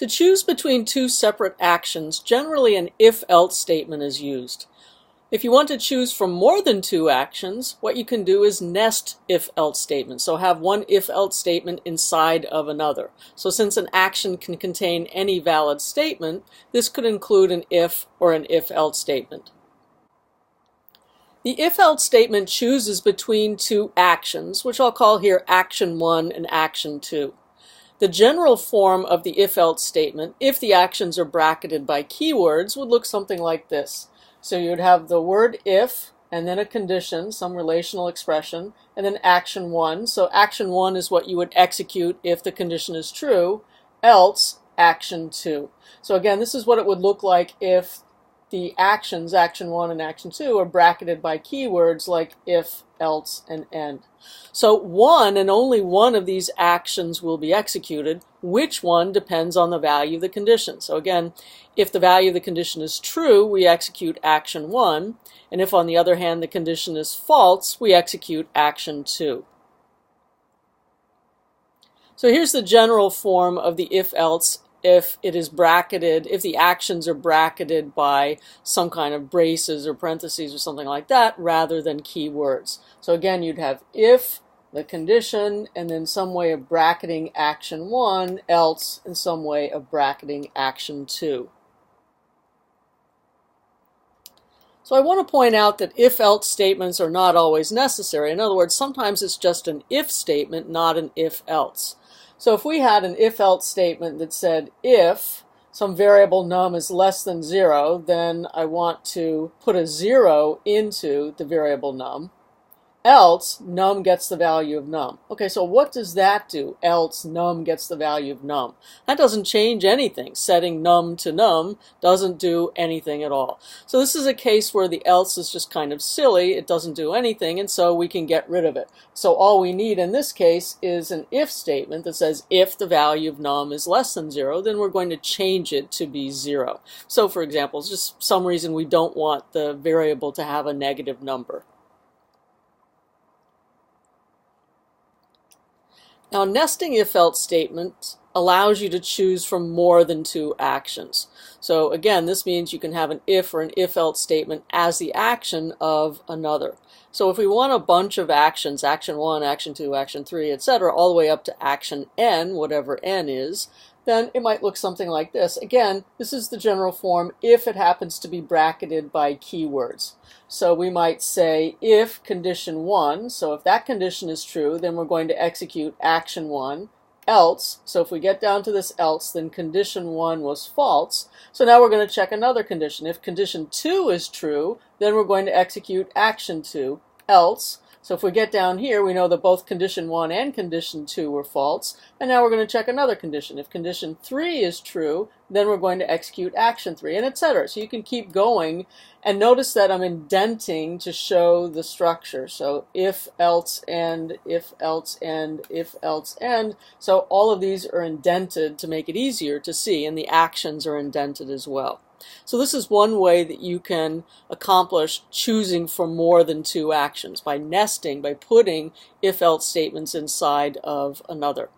To choose between two separate actions, generally an if-else statement is used. If you want to choose from more than two actions, what you can do is nest if-else statements. So have one if-else statement inside of another. So since an action can contain any valid statement, this could include an if or an if-else statement. The if-else statement chooses between two actions, which I'll call here action 1 and action 2. The general form of the if-else statement, if the actions are bracketed by keywords, would look something like this. So you'd have the word if, and then a condition, some relational expression, and then action 1. So action 1 is what you would execute if the condition is true, else action 2. So again, this is what it would look like if the actions, action 1 and action 2, are bracketed by keywords like if, else, and end. So one and only one of these actions will be executed. Which one depends on the value of the condition. So again, if the value of the condition is true, we execute action 1, and if on the other hand the condition is false, we execute action 2. So here's the general form of the if-else. If it is bracketed, if the actions are bracketed by some kind of braces or parentheses or something like that, rather than keywords. So again, you'd have if, the condition, and then some way of bracketing action 1, else, and some way of bracketing action 2. So I want to point out that if-else statements are not always necessary. In other words, sometimes it's just an if statement, not an if-else. So if we had an if-else statement that said if some variable num is less than 0, then I want to put a 0 into the variable num, else num gets the value of num. Okay, so what does that do? Else num gets the value of num. That doesn't change anything. Setting num to num doesn't do anything at all. So this is a case where the else is just kind of silly. It doesn't do anything, and so we can get rid of it. So all we need in this case is an if statement that says if the value of num is less than 0, then we're going to change it to be 0. So for example, just some reason we don't want the variable to have a negative number. Now, nesting if-else statement allows you to choose from more than two actions. So again, this means you can have an if or an if-else statement as the action of another. So if we want a bunch of actions, action 1, action 2, action 3, etc., all the way up to action n, whatever n is, then it might look something like this. Again, this is the general form if it happens to be bracketed by keywords. So we might say if condition 1, so if that condition is true, then we're going to execute action 1, else, so if we get down to this else, then condition 1 was false. So now we're going to check another condition. If condition 2 is true, then we're going to execute action 2, else. So if we get down here, we know that both condition 1 and condition 2 were false, and now we're going to check another condition. If condition 3 is true, then we're going to execute action 3, and etc. So you can keep going, and notice that I'm indenting to show the structure. So if, else, end, if, else, end, if, else, end. So all of these are indented to make it easier to see, and the actions are indented as well. So this is one way that you can accomplish choosing from more than two actions, by nesting, by putting if-else statements inside of another.